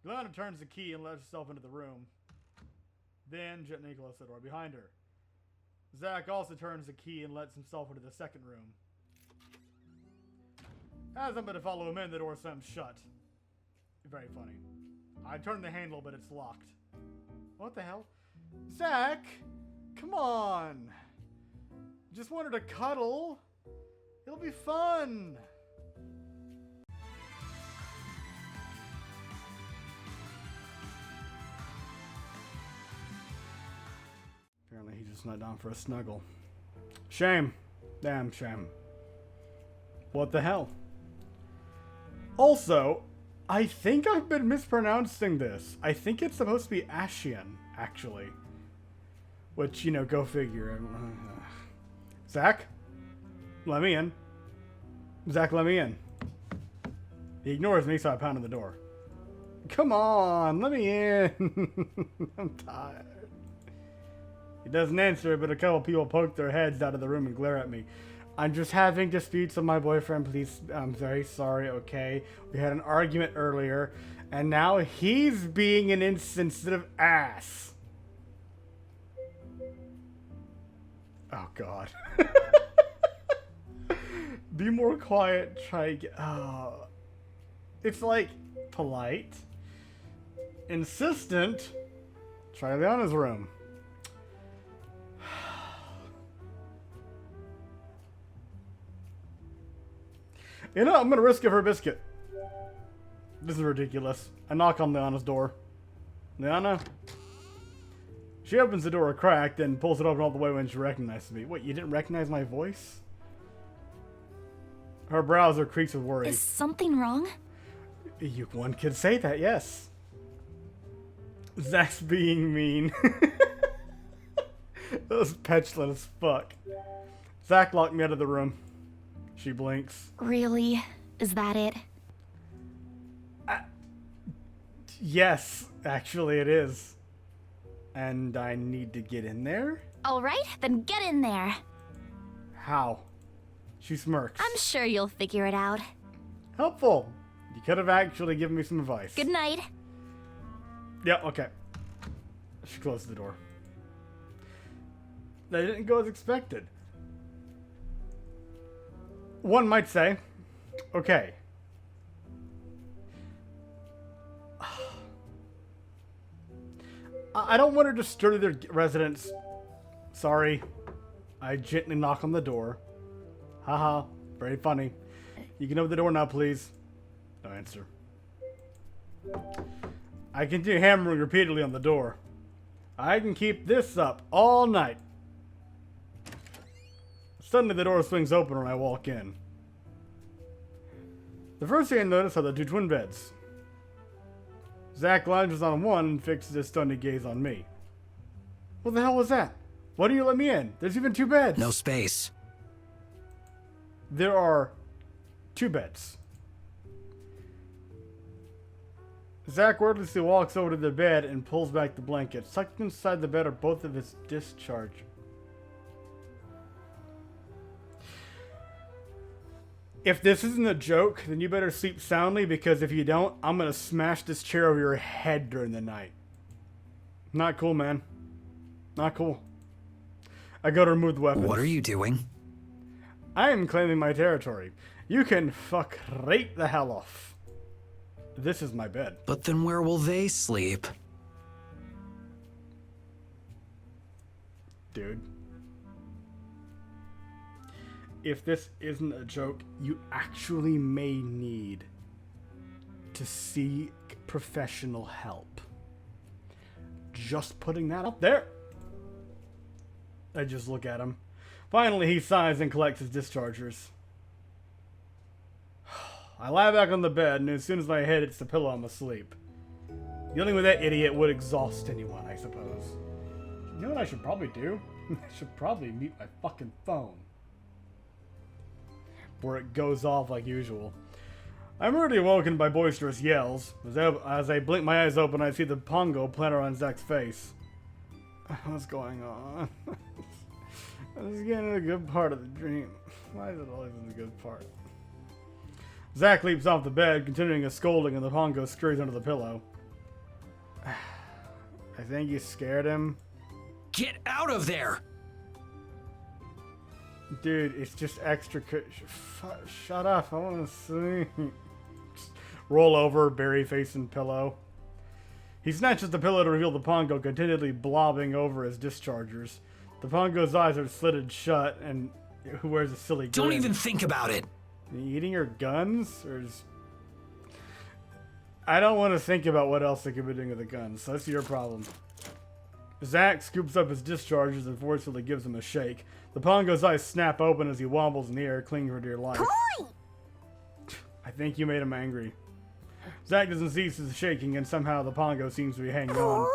Glenna turns the key and lets herself into the room. Then gently closes the door behind her. Zach also turns the key and lets himself into the second room. As I'm going to follow him in, the door slams shut. Very funny. I turn the handle, but it's locked. What the hell? Zach! Come on! Just wanted to cuddle. It'll be fun. Apparently he's just not down for a snuggle. Shame. Damn shame. What the hell? Also, I think I've been mispronouncing this. I think it's supposed to be Ashian, actually. Which, you know, go figure. Zach? Let me in. Zach, let me in. He ignores me, so I pound on the door. Come on, let me in. I'm tired. He doesn't answer, but a couple people poke their heads out of the room and glare at me. I'm just having disputes with my boyfriend, please. I'm very sorry, okay? We had an argument earlier, and now he's being an insensitive ass. Oh, God. Be more quiet, try again. Oh. It's like polite, insistent. Try Leona's room. You know, I'm gonna risk it for a biscuit. This is ridiculous. I knock on Leona's door. Leona? She opens the door a crack, then pulls it open all the way when she recognizes me. What, you didn't recognize my voice? Her brows are creased with worry. Is something wrong? One could say that, yes. Zach's being mean. That was petulant as fuck. Zach locked me out of the room. She blinks. Really? Is that it? Yes, actually it is. And I need to get in there? Alright, then get in there. How? She smirks. I'm sure you'll figure it out. Helpful. You could have actually given me some advice. Good night. Yep, okay. She closes the door. That didn't go as expected. One might say, okay. I don't want to disturb their residence. Sorry. I gently knock on the door. Haha, very funny. You can open the door now, please. No answer. I continue hammering repeatedly on the door. I can keep this up all night. Suddenly the door swings open when I walk in. The first thing I notice are the two twin beds. Zach lounges on one and fixes his stunning gaze on me. What the hell was that? Why didn't you let me in? There's even two beds. No space. There are two beds. Zach wordlessly walks over to the bed and pulls back the blanket. Tucked inside the bed are both of his discharge. If this isn't a joke, then you better sleep soundly, because if you don't, I'm gonna smash this chair over your head during the night. Not cool, man. Not cool. I go to remove the weapons. What are you doing? I am claiming my territory. You can fuck right the hell off. This is my bed. But then where will they sleep? Dude. If this isn't a joke, you actually may need to seek professional help. Just putting that up there. I just look at him. Finally, he sighs and collects his dischargers. I lie back on the bed, and as soon as my head hits the pillow, I'm asleep. Dealing with that idiot would exhaust anyone, I suppose. You know what I should probably do? I should probably mute my fucking phone. Where it goes off like usual. I'm already awoken by boisterous yells. As I blink my eyes open, I see the pongo planted on Zach's face. What's going on? I was getting a good part of the dream. Why is it always in the good part? Zach leaps off the bed, continuing his scolding, and the pongo scurries under the pillow. I think you scared him. Get out of there! Dude, it's just extra. Shut up. I want to see. Just roll over, bury face in pillow. He snatches the pillow to reveal the Pongo continually blobbing over his dischargers. The Pongo's eyes are slitted shut, and who wears a silly grin. Don't even think about it! Eating her guns? Or is... I don't want to think about what else they could be doing with the guns, so that's your problem. Zack scoops up his discharges and forcefully gives him a shake. The Pongo's eyes snap open as he wobbles in the air, clinging for dear life. Boy! I think you made him angry. Zack doesn't cease his shaking, and somehow the Pongo seems to be hanging on.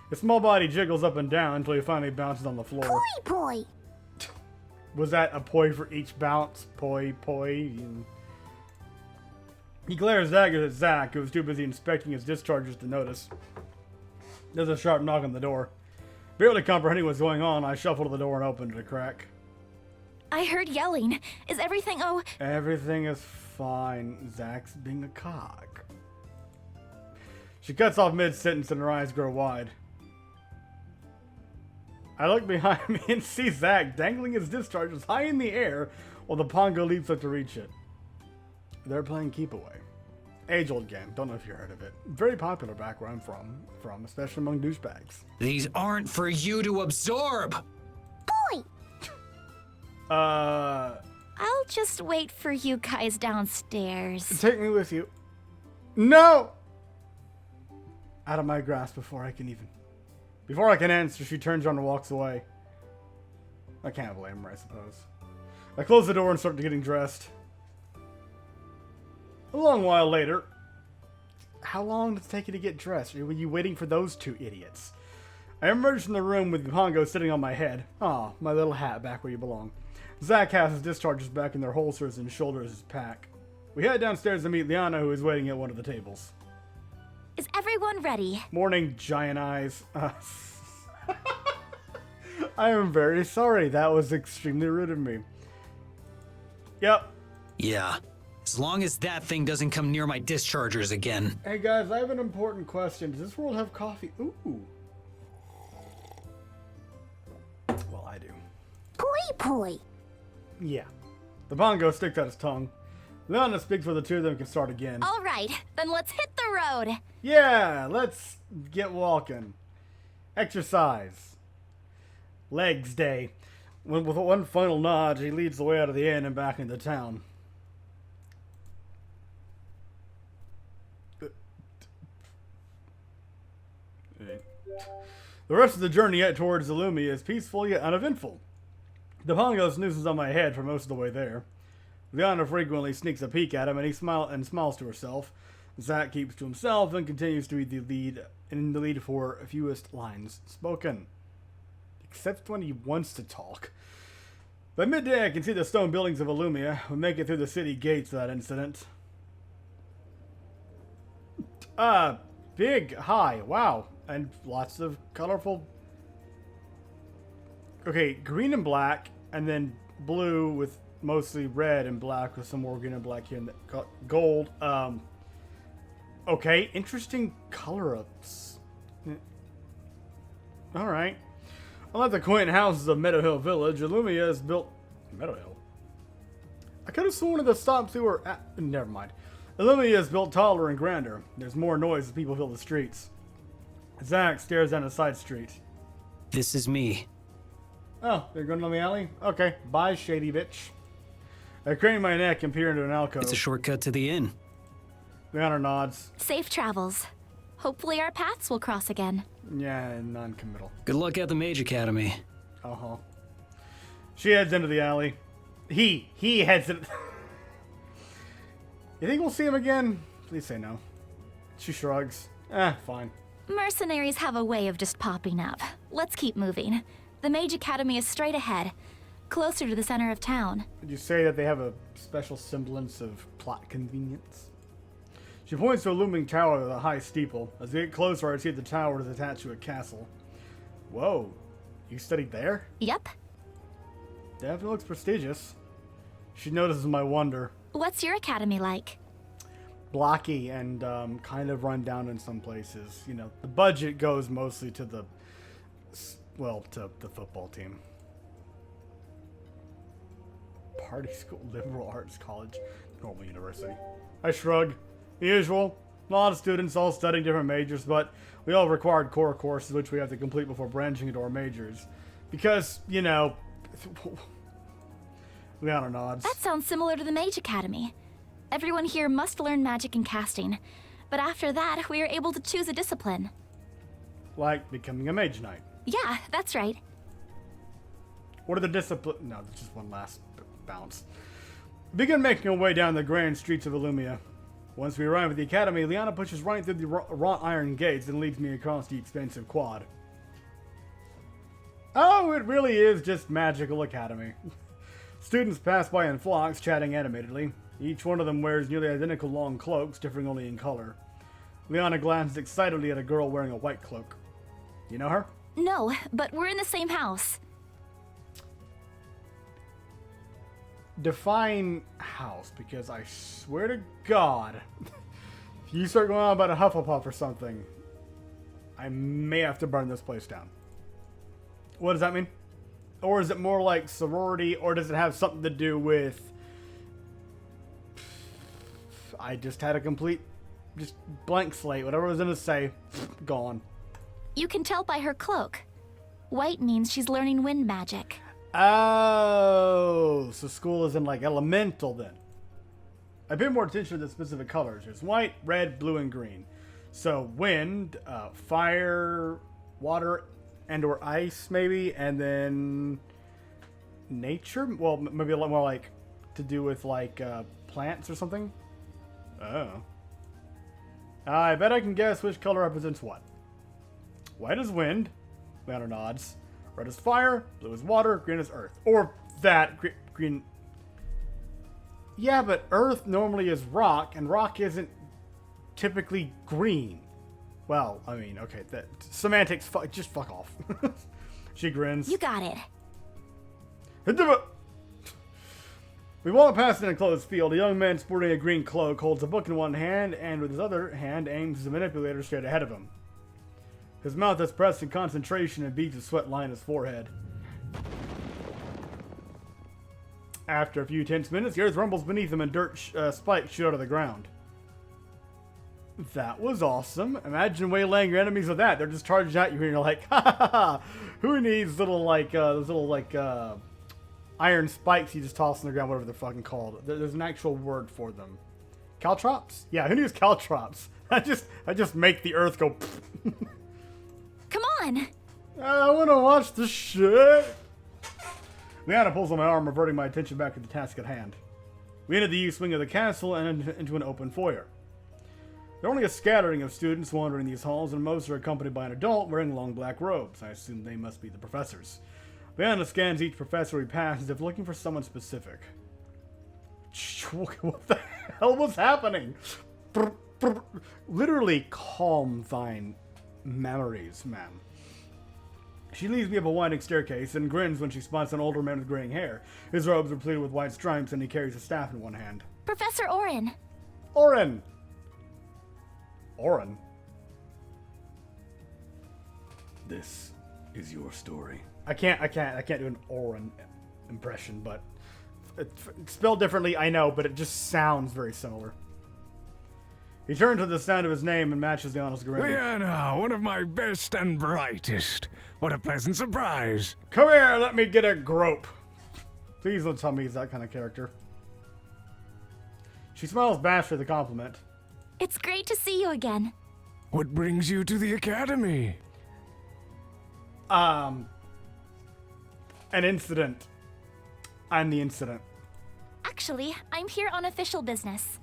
His small body jiggles up and down until he finally bounces on the floor. Boy! Was that a poi for each bounce? Poi. He glares daggers at Zack, who was too busy inspecting his discharges to notice. There's a sharp knock on the door. Barely comprehending what's going on, I shuffle to the door and open it a crack. I heard yelling. Is everything Everything is fine. Zack's being a cock. She cuts off mid-sentence and her eyes grow wide. I look behind me and see Zack dangling his discharges high in the air while the Pongo leaps up to reach it. They're playing Keep Away. Age-old game. Don't know if you heard of it. Very popular back where I'm from, especially among douchebags. These aren't for you to absorb! Boy! I'll I'll just wait for you guys downstairs. take me with you. No! Out of my grasp before I can answer, she turns around and walks away. I can't blame her, I suppose. I close the door and start getting dressed. A long while later. How long did it take you to get dressed? Were you waiting for those two idiots? I emerged from the room with the Pongo sitting on my head. Ah, my little hat back where you belong. Zack has his discharges back in their holsters and shoulders his pack. We head downstairs to meet Liana, who is waiting at one of the tables. Is everyone ready? Morning, giant eyes. I am very sorry. That was extremely rude of me. Yep. Yeah. As long as that thing doesn't come near my dischargers again. Hey guys, I have an important question. Does this world have coffee? Ooh. Well, I do. Boy! Yeah. The Pongo sticks out his tongue. Liana speaks where the two of them can start again. All right, then let's hit the road. Yeah, let's get walking. Exercise. Legs day. With one final nod, he leads the way out of the inn and back into town. The rest of the journey yet towards Illumia is peaceful yet uneventful. The Pongo snoozes on my head for most of the way there. Liana frequently sneaks a peek at him, and he smiles to herself. Zack keeps to himself and continues to be in the lead for fewest lines spoken. Except when he wants to talk. By midday, I can see the stone buildings of Illumia. We make it through the city gates without incident. Big, high, wow. And lots of colorful... Okay, green and black, and then blue with mostly red and black with some more green and black here, and gold. Okay, interesting color-ups. Alright. Unlike the quaint houses of Meadow Hill Village, Illumia is built... Meadow Hill? I could have sworn the stops who were at... Never mind. Illumia is built taller and grander. There's more noise as people fill the streets. Zack stares down a side street. This is me. Oh, they're going down the alley? Okay, bye, shady bitch. I crane my neck and peer into an alcove. It's a shortcut to the inn. Liana nods. Safe travels. Hopefully our paths will cross again. Yeah, non-committal. Good luck at the Mage Academy. Uh-huh. She heads into the alley. He heads in... You think we'll see him again? Please say no. She shrugs. Fine. Mercenaries have a way of just popping up. Let's keep moving. The Mage Academy is straight ahead, closer to the center of town. Did you say that they have a special semblance of plot convenience? She points to a looming tower with a high steeple. As we get closer, I see the tower is attached to a castle. Whoa. You studied there? Yep. Definitely looks prestigious. She notices my wonder. What's your academy like? blocky and kind of run down in some places. You know, the budget goes mostly to to the football team. Party school, liberal arts college, normal university. I shrug. The usual. A lot of students all studying different majors, but we all required core courses which we have to complete before branching into our majors. Because, you know, Leona nods. That sounds similar to the Mage Academy. Everyone here must learn magic and casting, but after that, we are able to choose a discipline. Like becoming a mage knight. Yeah, that's right. What are the discipline? No, that's just one last bounce. Begin making our way down the grand streets of Illumia. Once we arrive at the academy, Liana pushes right through the wrought iron gates and leads me across the expensive quad. Oh, it really is just magical academy. Students pass by in flocks, chatting animatedly. Each one of them wears nearly identical long cloaks, differing only in color. Liana glances excitedly at a girl wearing a white cloak. You know her? No, but we're in the same house. Define house, because I swear to God, if you start going on about a Hufflepuff or something, I may have to burn this place down. What does that mean? Or is it more like sorority, or does it have something to do with... I just had a complete, just blank slate. Whatever I was going to say, gone. You can tell by her cloak. White means she's learning wind magic. Oh, so school is in like elemental then. I pay more attention to the specific colors. There's white, red, blue, and green. So wind, fire, water, and or ice maybe, and then nature. Well, maybe a lot more like to do with like plants or something. Oh. I bet I can guess which color represents what. White is wind. Leonard nods. Red is fire, blue is water, green is earth. Or that, green... Yeah, but earth normally is rock, and rock isn't typically green. Well, I mean, okay, that semantics, just fuck off. She grins. You got it. We walk past an enclosed field. A young man sporting a green cloak holds a book in one hand, and with his other hand aims the manipulator straight ahead of him. His mouth is pressed in concentration and beads of sweat line his forehead. After a few tense minutes, the earth rumbles beneath him and dirt spikes shoot out of the ground. That was awesome. Imagine waylaying your enemies with that. They're just charging at you and you're like, ha ha ha. Who needs those little iron spikes you just toss on the ground, whatever they're fucking called. There's an actual word for them. Caltrops? Yeah, who needs caltrops? I just make the earth go Come on! I want to watch the shit. Liana pulls on my arm, reverting my attention back to the task at hand. We entered the east wing of the castle and into an open foyer. There are only a scattering of students wandering these halls, and most are accompanied by an adult wearing long black robes. I assume they must be the professors. Liana scans each professor we pass as if looking for someone specific. What the hell was happening? Literally, calm thine memories, ma'am. She leads me up a winding staircase and grins when she spots an older man with graying hair. His robes are pleated with white stripes and he carries a staff in one hand. Professor Orin. Orin! Orin? This is your story. I can't do an Orin impression, but it's spelled differently, I know, but it just sounds very similar. He turns to the sound of his name and matches the honest grin. Liana, one of my best and brightest. What a pleasant surprise. Come here, let me get a grope. Please don't tell me he's that kind of character. She smiles bashfully at the compliment. It's great to see you again. What brings you to the academy? An incident. I'm the incident. Actually, I'm here on official business.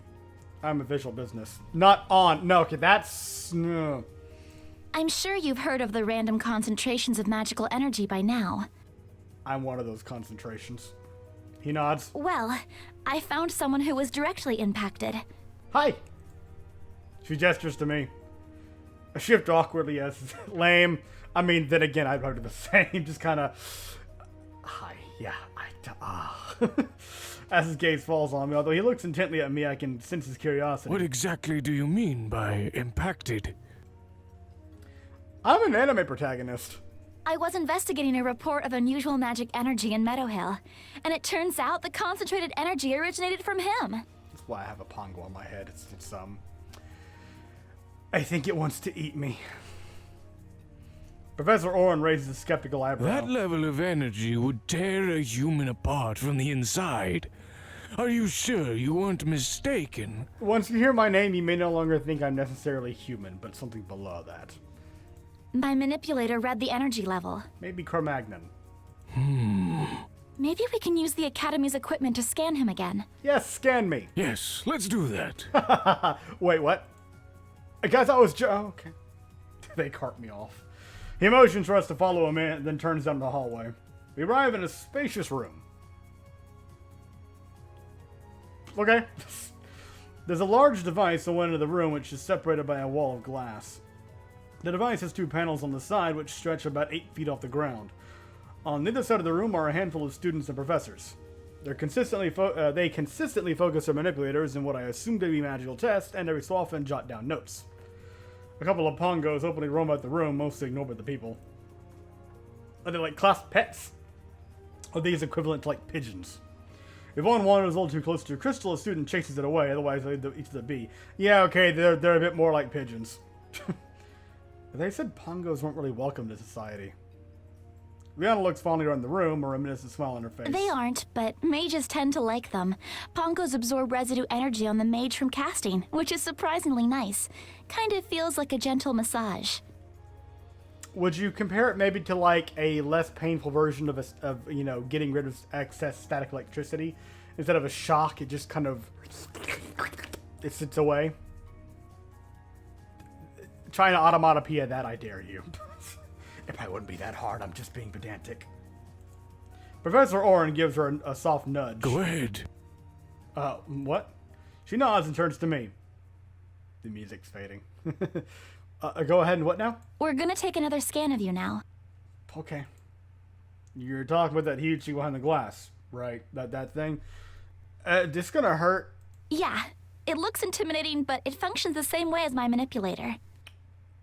I'm official business. Not on. No, okay, that's... No. I'm sure you've heard of the random concentrations of magical energy by now. I'm one of those concentrations. He nods. Well, I found someone who was directly impacted. Hi. She gestures to me. I shift awkwardly as lame. I mean, then again, I'd probably do the same. Just kind of... Hi. Yeah. As his gaze falls on me, although he looks intently at me, I can sense his curiosity. What exactly do you mean by impacted? I'm an anime protagonist. I was investigating a report of unusual magic energy in Meadowhill, and it turns out the concentrated energy originated from him. That's why I have a pongo on my head. I think it wants to eat me. Professor Oren raises a skeptical eyebrow. That level of energy would tear a human apart from the inside. Are you sure you weren't mistaken? Once you hear my name, you may no longer think I'm necessarily human, but something below that. My manipulator read the energy level. Maybe Cro-Magnon. Maybe we can use the Academy's equipment to scan him again. Yes, scan me. Yes, let's do that. Wait, what? I guess I was oh, okay. They cart me off. He motions for us to follow him in, then turns down the hallway. We arrive in a spacious room. Okay. There's a large device on one end of the room which is separated by a wall of glass. The device has two panels on the side which stretch about 8 feet off the ground. On the other side of the room are a handful of students and professors. They consistently focus their manipulators in what I assume to be magical tests, and every so often jot down notes. A couple of pongos openly roam out the room, mostly ignored by the people. Are they like class pets? Are these equivalent to like pigeons? If one wanders a little too close to a crystal, a student chases it away, otherwise they each of the bee. Yeah, okay, they're a bit more like pigeons. They said pongos weren't really welcome to society. Liana looks fondly around the room, a reminiscent smile on her face. They aren't, but mages tend to like them. Pongos absorb residue energy on the mage from casting, which is surprisingly nice. Kind of feels like a gentle massage. Would you compare it maybe to like a less painful version of getting rid of excess static electricity? Instead of a shock, it just kind of it sits away. Trying to automatopoeia that, I dare you. It probably wouldn't be that hard. I'm just being pedantic. Professor Oren gives her a soft nudge. Go ahead. What? She nods and turns to me. The music's fading. Go ahead and what now? We're gonna take another scan of you now. Okay. You're talking about that huge thing behind the glass, right? That thing? This gonna hurt? Yeah. It looks intimidating, but it functions the same way as my manipulator.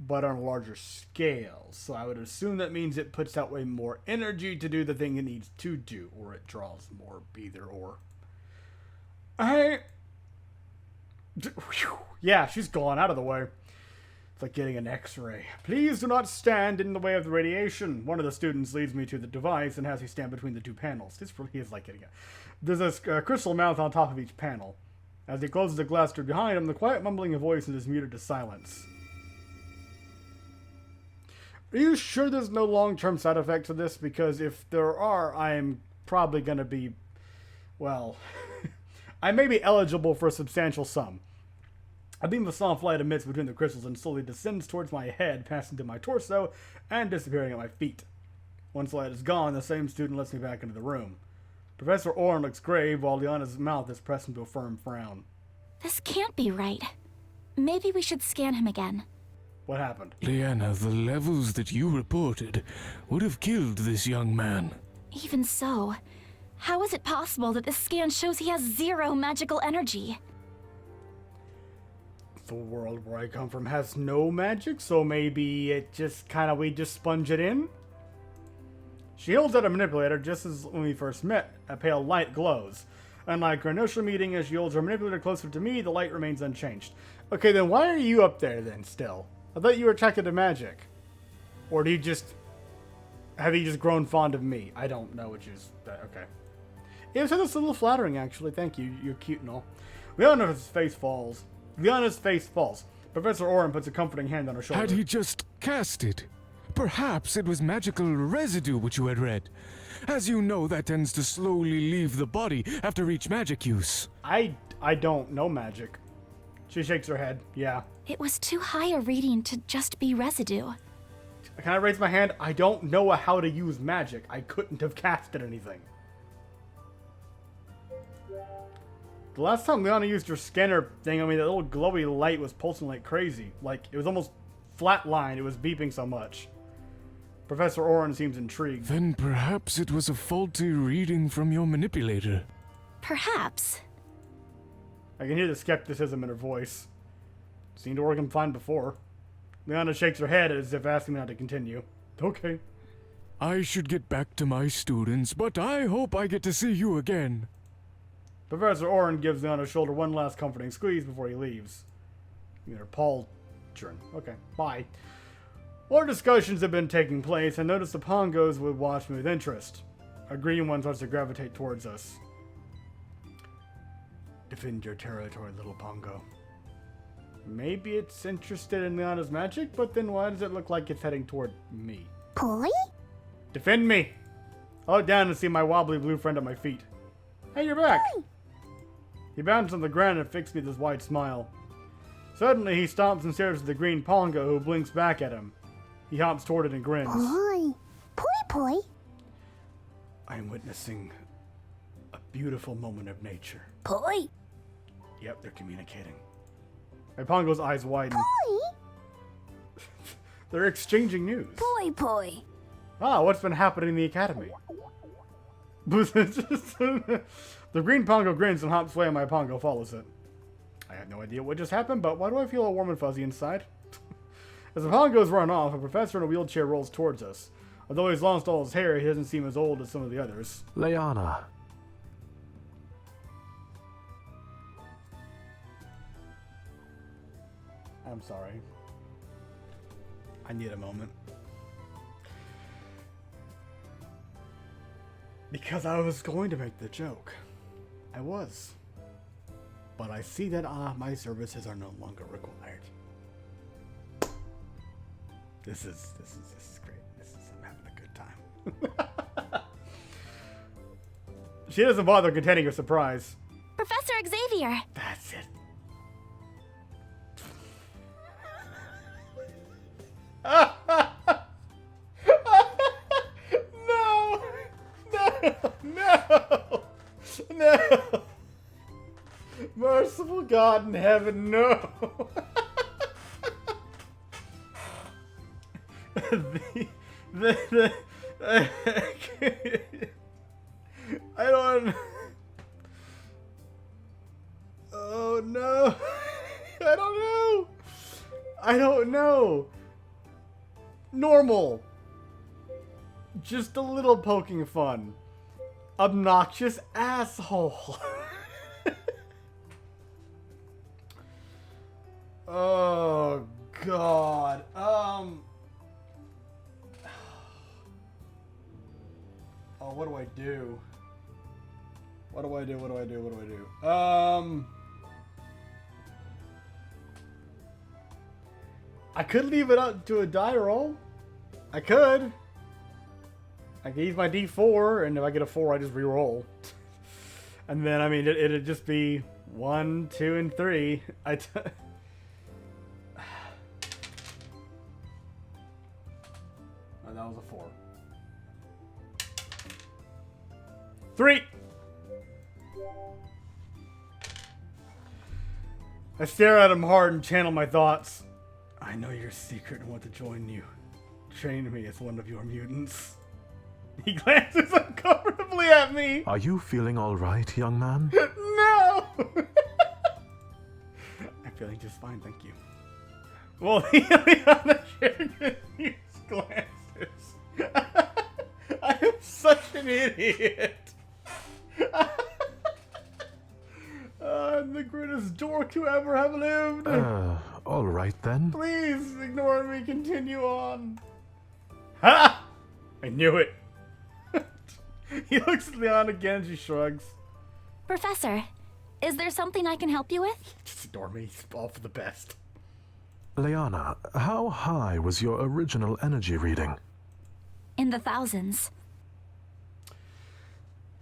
But on a larger scale. So I would assume that means it puts out way more energy to do the thing it needs to do, or it draws more, either or. Yeah, she's gone out of the way. It's like getting an x-ray. Please do not stand in the way of the radiation. One of the students leads me to the device and has me stand between the two panels. This really is like getting it. There's a crystal mouth on top of each panel. As he closes the glass door behind him, the quiet mumbling of voices is muted to silence. Are you sure there's no long-term side effects to this? Because if there are, I am probably going to be, well, I may be eligible for a substantial sum. A beam of soft light emits between the crystals and slowly descends towards my head, passing to my torso, and disappearing at my feet. Once the light is gone, the same student lets me back into the room. Professor Oren looks grave while Liana's mouth is pressed into a firm frown. This can't be right. Maybe we should scan him again. What happened? Liana, the levels that you reported would have killed this young man. Even so, how is it possible that this scan shows he has 0 magical energy? The world where I come from has no magic, so maybe it just we just sponge it in? She holds out a manipulator just as when we first met. A pale light glows. Unlike our initial meeting, as she holds her manipulator closer to me, the light remains unchanged. Okay, then why are you up there then still? I thought you were attracted to magic. Or have you just grown fond of me? I don't know which is, okay. Yeah, so that's a little flattering actually, thank you, you're cute and all. Liana's face falls. Professor Oren puts a comforting hand on her shoulder. Had he just cast it? Perhaps it was magical residue which you had read. As you know, that tends to slowly leave the body after each magic use. I don't know magic. She shakes her head, yeah. It was too high a reading to just be residue. Can I raise my hand? I don't know how to use magic. I couldn't have casted anything. The last time Liana used her scanner thing, that little glowy light was pulsing like crazy. Like, it was almost flatlined. It was beeping so much. Professor Oren seems intrigued. Then perhaps it was a faulty reading from your manipulator. Perhaps. I can hear the skepticism in her voice. Seemed to work fine before. Leona shakes her head as if asking me not to continue. Okay. I should get back to my students, but I hope I get to see you again. Professor Oren gives Leona's shoulder one last comforting squeeze before he leaves. Pauldron. Okay, bye. More discussions have been taking place, and notice the Pongos would watch me with interest. A green one starts to gravitate towards us. Defend your territory, little Pongo. Maybe it's interested in Leona's magic, but then why does it look like it's heading toward me? Poi? Defend me! I look down and see my wobbly blue friend at my feet. Hey, you're back! He bounces on the ground and fixes me with his wide smile. Suddenly, he stops and stares at the green Pongo, who blinks back at him. He hops toward it and grins. Poi. Poi. I am witnessing a beautiful moment of nature. Poi. Yep, they're communicating. My Pongo's eyes widen. Poi. They're exchanging news. Poi. Ah, what's been happening in the academy? The green Pongo grins and hops away and my Pongo follows it. I have no idea what just happened, but why do I feel all warm and fuzzy inside? As the Pongos run off, a professor in a wheelchair rolls towards us. Although he's lost all his hair, he doesn't seem as old as some of the others. Leona. I'm sorry. I need a moment. Because I was going to make the joke. I was. But I see that my services are no longer required. This is great. I'm having a good time. She doesn't bother containing her surprise. Professor Xavier! That's it. No! Merciful God in heaven, no! I don't... Oh no! I don't know! Normal! Just a little poking fun. Obnoxious asshole. Oh God. Oh, what do I do? I could leave it up to a die roll. I could use my D4, and if I get a 4, I just re-roll. And then, I mean, it'd just be 1, 2, and 3. Oh, that was a 4. 3! I stare at him hard and channel my thoughts. I know your secret and want to join you. Train me as one of your mutants. He glances uncomfortably at me. Are you feeling all right, young man? No! I'm feeling just fine, thank you. Well, Leona shared his glances. I am such an idiot. I'm the greatest dork to ever have lived. All right then. Please ignore me. Continue on. Ha! I knew it. He looks at Leon again. She shrugs. Professor, is there something I can help you with? Just ignore me. It's all for the best. Leona, how high was your original energy reading? In the thousands.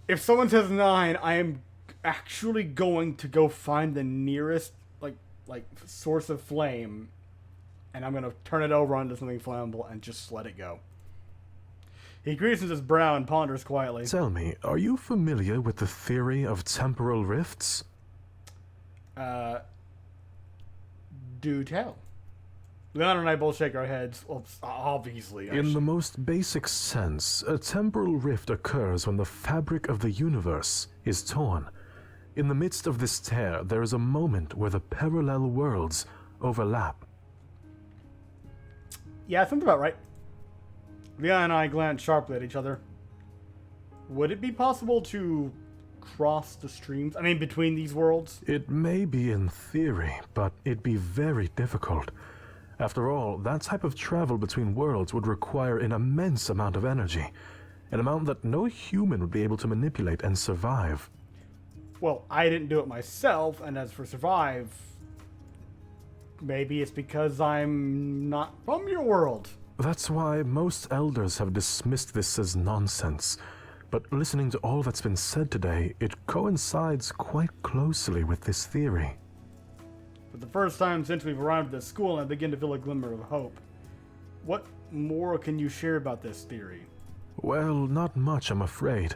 If someone says 9, I am actually going to go find the nearest like source of flame, and I'm gonna turn it over onto something flammable and just let it go. He greases his brow and ponders quietly. Tell me, are you familiar with the theory of temporal rifts? Do tell. Leon and I both shake our heads. Well, obviously. In the most basic sense, a temporal rift occurs when the fabric of the universe is torn, In the midst of this tear, there is a moment where the parallel worlds overlap. Yeah, sounds about right. Leon and I glanced sharply at each other. Would it be possible to cross the streams? I mean, between these worlds? It may be in theory, but it'd be very difficult. After all, that type of travel between worlds would require an immense amount of energy, an amount that no human would be able to manipulate and survive. Well, I didn't do it myself, and as for survive, maybe it's because I'm not from your world. That's why most elders have dismissed this as nonsense. But listening to all that's been said today, it coincides quite closely with this theory. For the first time since we've arrived at this school, I begin to feel a glimmer of hope. What more can you share about this theory? Well, not much, I'm afraid.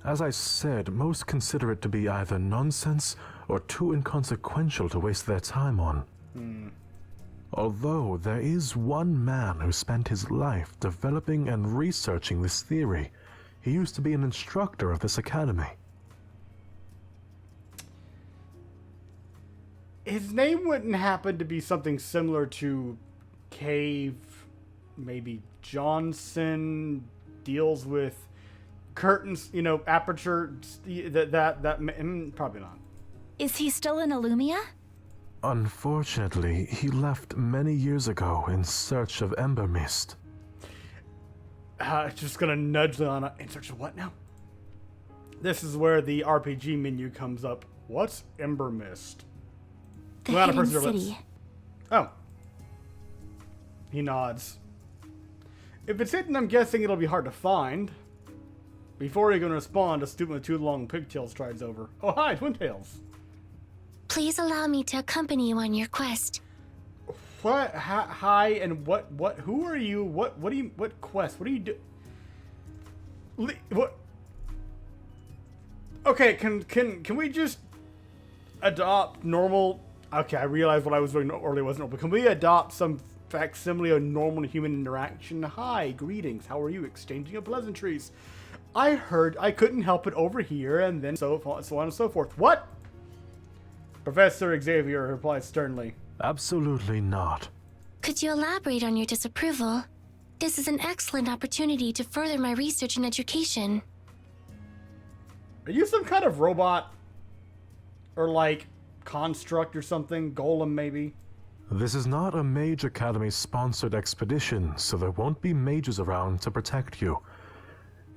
As I said, most consider it to be either nonsense or too inconsequential to waste their time on. Although there is one man who spent his life developing and researching this theory. He used to be an instructor of this academy. His name wouldn't happen to be something similar to Cave, maybe Johnson, deals with curtains, aperture, probably not. Is he still in Illumia? Unfortunately, he left many years ago in search of Ember Mist. Just gonna nudge Liana. In search of what now? This is where the RPG menu comes up. What's Ember Mist? The Liana hidden purses her lips. city. Oh. He nods. If it's hidden, I'm guessing it'll be hard to find. Before he can respond, a student with 2 long pigtails strides over. Oh, hi, Twintails. Please allow me to accompany you on your quest. What? Hi, and what? Who are you? What quest? What do you do? What? Okay, can we just adopt normal? Okay, I realized what I was doing earlier wasn't normal, but can we adopt some facsimile of normal human interaction? Hi, greetings, how are you? Exchanging of pleasantries. I heard I couldn't help it over here, and then so on and so forth. What? Professor Xavier replies sternly. Absolutely not. Could you elaborate on your disapproval? This is an excellent opportunity to further my research and education. Are you some kind of robot? Or like construct or something? Golem maybe? This is not a Mage Academy-sponsored expedition, so there won't be mages around to protect you.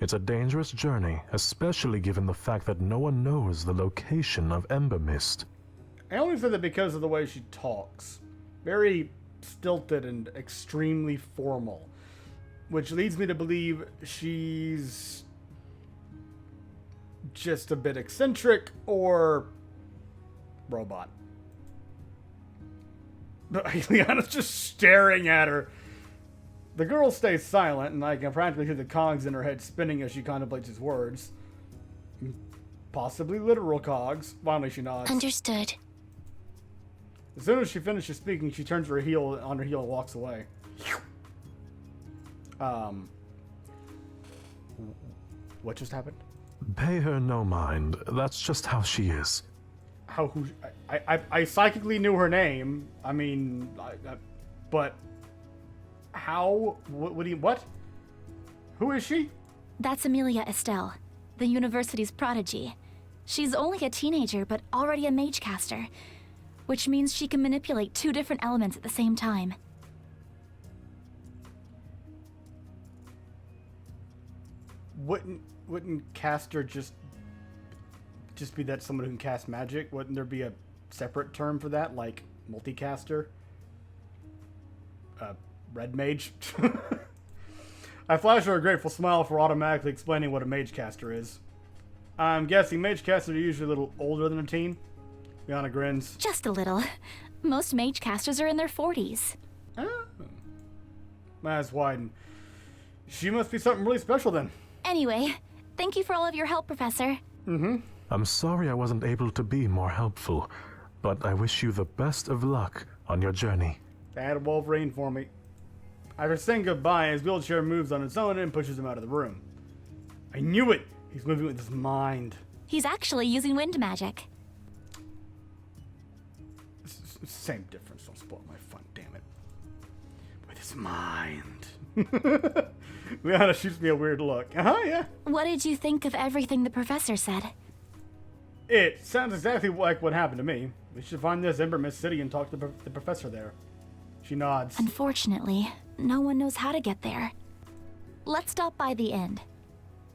It's a dangerous journey, especially given the fact that no one knows the location of Ember Mist. I only said that because of the way she talks. Very stilted and extremely formal. Which leads me to believe she's just a bit eccentric or robot. But Liana's just staring at her. The girl stays silent, and I can practically hear the cogs in her head spinning as she contemplates his words. Possibly literal cogs. Finally, she nods. Understood. As soon as she finishes speaking, she turns on her heel and walks away. What just happened? Pay her no mind. That's just how she is. I psychically knew her name. I mean, but how? What? Who is she? That's Amelia Estelle, the university's prodigy. She's only a teenager, but already a mage caster, which means she can manipulate 2 different elements at the same time. Wouldn't caster just be that someone who can cast magic? Wouldn't there be a separate term for that, like multicaster? Red mage? I flash her a grateful smile for automatically explaining what a mage caster is. I'm guessing mage casters are usually a little older than a teen. Liana grins. Just a little. Most mage casters are in their 40s. Oh. My eyes widen. She must be something really special then. Anyway, thank you for all of your help, Professor. I'm sorry I wasn't able to be more helpful, but I wish you the best of luck on your journey. Add a Wolverine for me. After saying goodbye, his wheelchair moves on its own and pushes him out of the room. I knew it! He's moving with his mind. He's actually using wind magic. Same difference. Don't spoil my fun, damn it. With his mind. Liana shoots me a weird look. Yeah. What did you think of everything the professor said? It sounds exactly like what happened to me. We should find this Ember Mist City and talk to the professor there. She nods. Unfortunately, no one knows how to get there. Let's stop by the inn.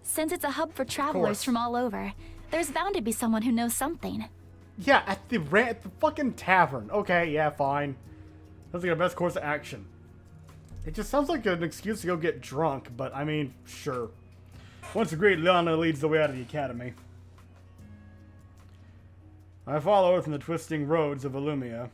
Since it's a hub for travelers from all over, there's bound to be someone who knows something. Yeah, at the fucking tavern. Okay, yeah, fine. Sounds like our best course of action. It just sounds like an excuse to go get drunk, but I mean, sure. Once agreed, Liana leads the way out of the academy. I follow her from the twisting roads of Illumia.